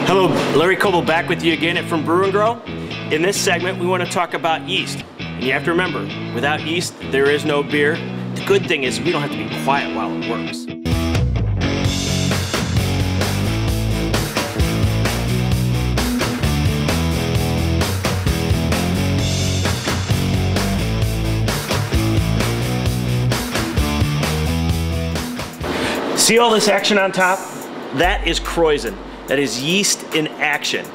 Hello, Larry Coble back with you again at From Brew and Grow. In this segment, we want to talk about yeast. And you have to remember, without yeast, there is no beer. The good thing is we don't have to be quiet while it works. See all this action on top? That is krausen. That is yeast in action.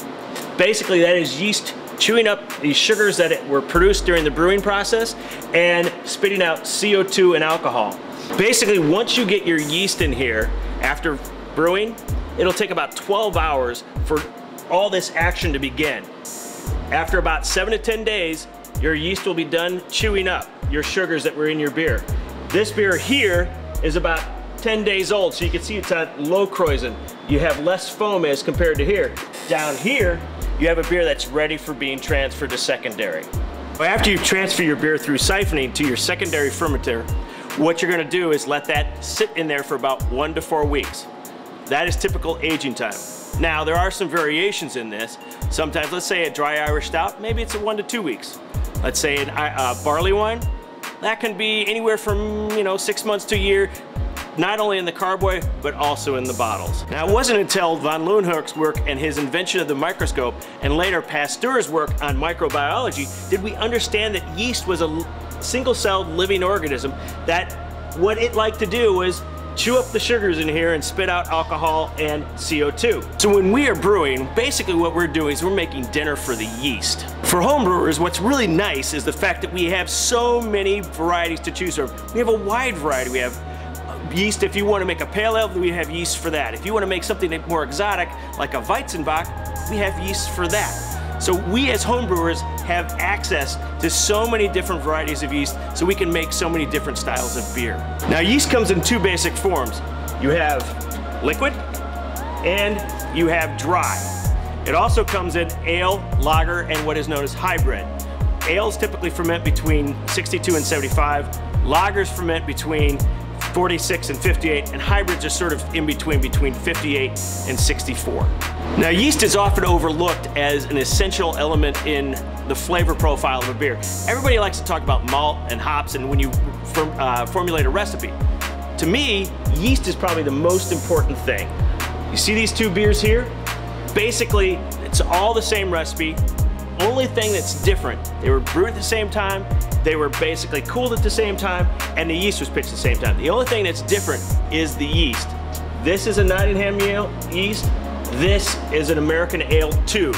Basically, that is yeast chewing up these sugars that were produced during the brewing process and spitting out CO2 and alcohol. Basically, once you get your yeast in here after brewing, it'll take about 12 hours for all this action to begin. After about 7 to 10 days, your yeast will be done chewing up your sugars that were in your beer. This beer here is about 10 days old, so you can see it's at low krausen. You have less foam as compared to here. Down here, you have a beer that's ready for being transferred to secondary. After you transfer your beer through siphoning to your secondary fermenter, what you're gonna do is let that sit in there for about 1 to 4 weeks. That is typical aging time. Now, there are some variations in this. Sometimes, let's say a dry Irish stout, maybe it's 1 to 2 weeks. Let's say a barley wine, that can be anywhere from 6 months to a year, not only in the carboy, but also in the bottles. Now, it wasn't until von Leeuwenhoek's work and his invention of the microscope, and later Pasteur's work on microbiology, did we understand that yeast was a single-celled living organism, that what it liked to do was chew up the sugars in here and spit out alcohol and CO2. So when we are brewing, basically what we're doing is we're making dinner for the yeast. For home brewers, what's really nice is the fact that we have so many varieties to choose from. We have a wide variety. We have yeast. If you want to make a pale ale, we have yeast for that. If you want to make something more exotic, like a Weizenbock, we have yeast for that. So we as home brewers have access to so many different varieties of yeast, so we can make so many different styles of beer. Now, yeast comes in 2 basic forms. You have liquid and you have dry. It also comes in ale, lager, and what is known as hybrid. Ales typically ferment between 62 and 75. Lagers ferment between 46 and 58, and hybrids are sort of in between 58 and 64. Now, yeast is often overlooked as an essential element in the flavor profile of a beer. Everybody likes to talk about malt and hops and when you formulate a recipe. To me, yeast is probably the most important thing. You see these 2 beers here? Basically, it's all the same recipe. Only thing that's different, they were brewed at the same time, they were basically cooled at the same time, and the yeast was pitched at the same time. The only thing that's different is the yeast. This is a Nottingham yeast. This is an American Ale 2.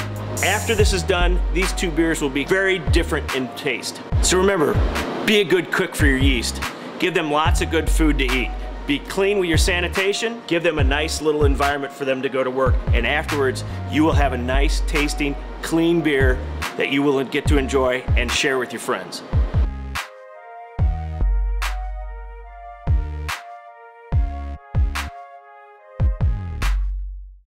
After this is done, these 2 beers will be very different in taste. So remember, be a good cook for your yeast. Give them lots of good food to eat. Be clean with your sanitation. Give them a nice little environment for them to go to work. And afterwards, you will have a nice tasting, clean beer that you will get to enjoy and share with your friends.